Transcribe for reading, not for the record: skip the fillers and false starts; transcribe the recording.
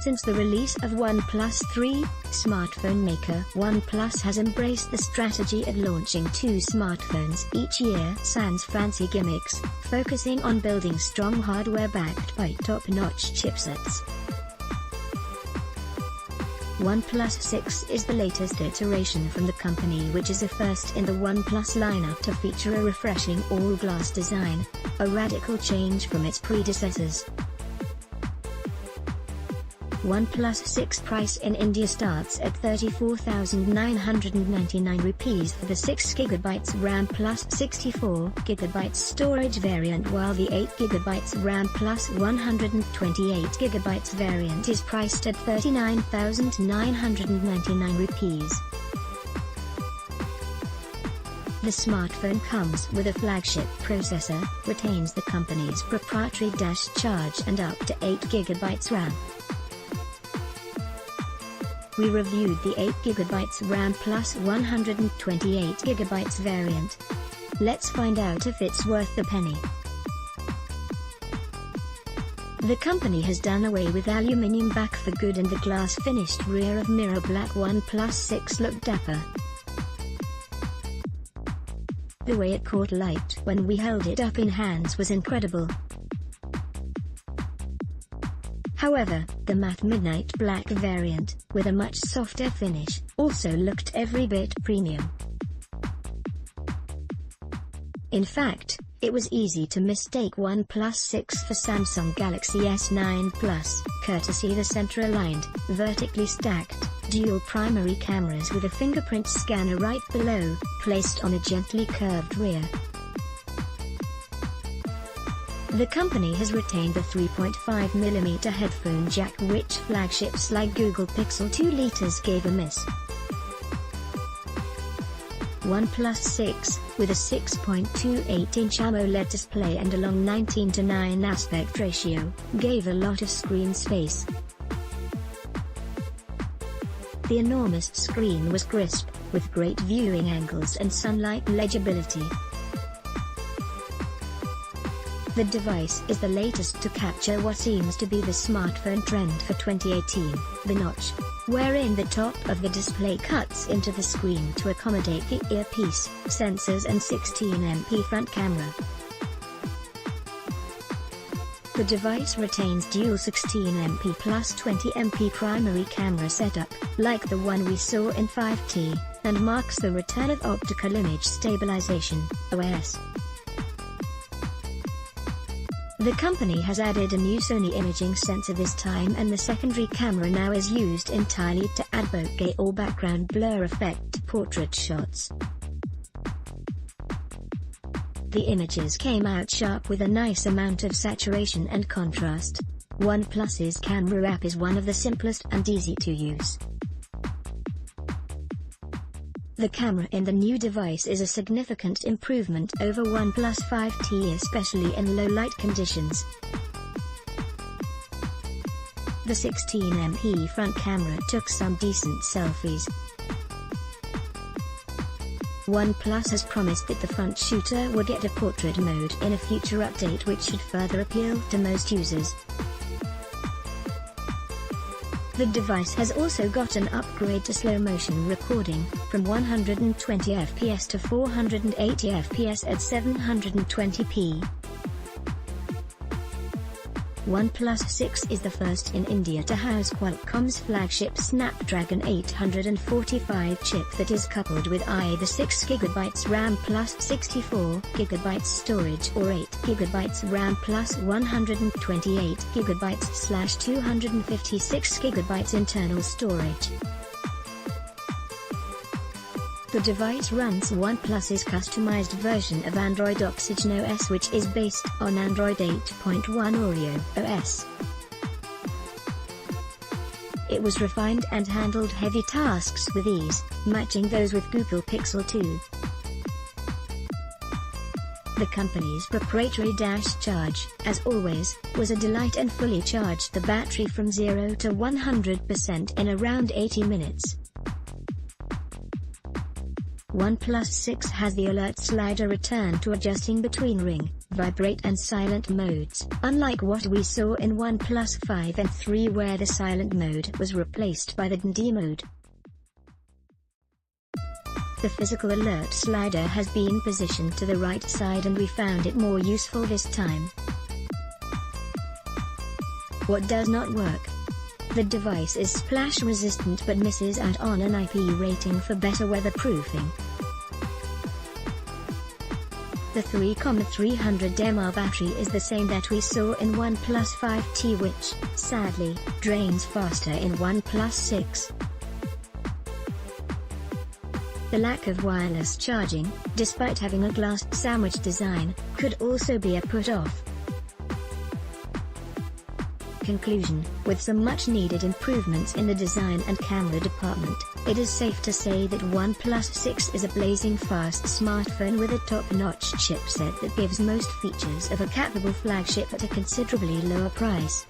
Since the release of OnePlus 3, smartphone maker OnePlus has embraced the strategy of launching 2 smartphones each year sans fancy gimmicks, focusing on building strong hardware backed by top-notch chipsets. OnePlus 6 is the latest iteration from the company, which is a first in the OnePlus lineup to feature a refreshing all-glass design, a radical change from its predecessors. OnePlus 6 price in India starts at 34,999 rupees for the 6GB RAM plus 64GB storage variant, while the 8GB RAM plus 128GB variant is priced at 39,999 rupees. The smartphone comes with a flagship processor, retains the company's proprietary dash charge and up to 8GB RAM. We reviewed the 8GB RAM plus 128GB variant. Let's find out if it's worth the penny. The company has done away with aluminium back for good, and the glass-finished rear of mirror black OnePlus 6 looked dapper. The way it caught light when we held it up in hands was incredible. However, the matte midnight black variant, with a much softer finish, also looked every bit premium. In fact, it was easy to mistake OnePlus 6 for Samsung Galaxy S9 Plus, courtesy the center-aligned, vertically stacked, dual primary cameras with a fingerprint scanner right below, placed on a gently curved rear. The company has retained the 3.5mm headphone jack, which flagships like Google Pixel 2 liters gave a miss. OnePlus 6, with a 6.28-inch AMOLED display and a long 19:9 aspect ratio, gave a lot of screen space. The enormous screen was crisp, with great viewing angles and sunlight legibility. The device is the latest to capture what seems to be the smartphone trend for 2018, the notch, wherein the top of the display cuts into the screen to accommodate the earpiece, sensors and 16MP front camera. The device retains dual 16MP plus 20MP primary camera setup, like the one we saw in 5T, and marks the return of optical image stabilization, OIS. The company has added a new Sony imaging sensor this time, and the secondary camera now is used entirely to add bokeh or background blur effect to portrait shots. The images came out sharp with a nice amount of saturation and contrast. OnePlus's camera app is one of the simplest and easy to use. The camera in the new device is a significant improvement over OnePlus 5T, especially in low-light conditions. The 16MP front camera took some decent selfies. OnePlus has promised that the front shooter will get a portrait mode in a future update, which should further appeal to most users. The device has also got an upgrade to slow-motion recording, from 120fps to 480fps at 720p. OnePlus 6 is the first in India to house Qualcomm's flagship Snapdragon 845 chip that is coupled with either 6GB RAM plus 64GB storage or 8GB RAM plus 128GB/256GB internal storage. The device runs OnePlus's customized version of Android Oxygen OS, which is based on Android 8.1 Oreo OS. It was refined and handled heavy tasks with ease, matching those with Google Pixel 2. The company's proprietary dash charge, as always, was a delight and fully charged the battery from 0 to 100% in around 80 minutes. OnePlus 6 has the alert slider return to adjusting between ring, vibrate and silent modes, unlike what we saw in OnePlus 5 and 3 where the silent mode was replaced by the DND mode. The physical alert slider has been positioned to the right side and we found it more useful this time. What does not work? The device is splash resistant but misses out on an IP rating for better weatherproofing. The 3300 mAh battery is the same that we saw in OnePlus 5T which, sadly, drains faster in OnePlus 6. The lack of wireless charging, despite having a glass sandwich design, could also be a put-off. Conclusion: with some much-needed improvements in the design and camera department, it is safe to say that OnePlus 6 is a blazing fast smartphone with a top-notch chipset that gives most features of a capable flagship at a considerably lower price.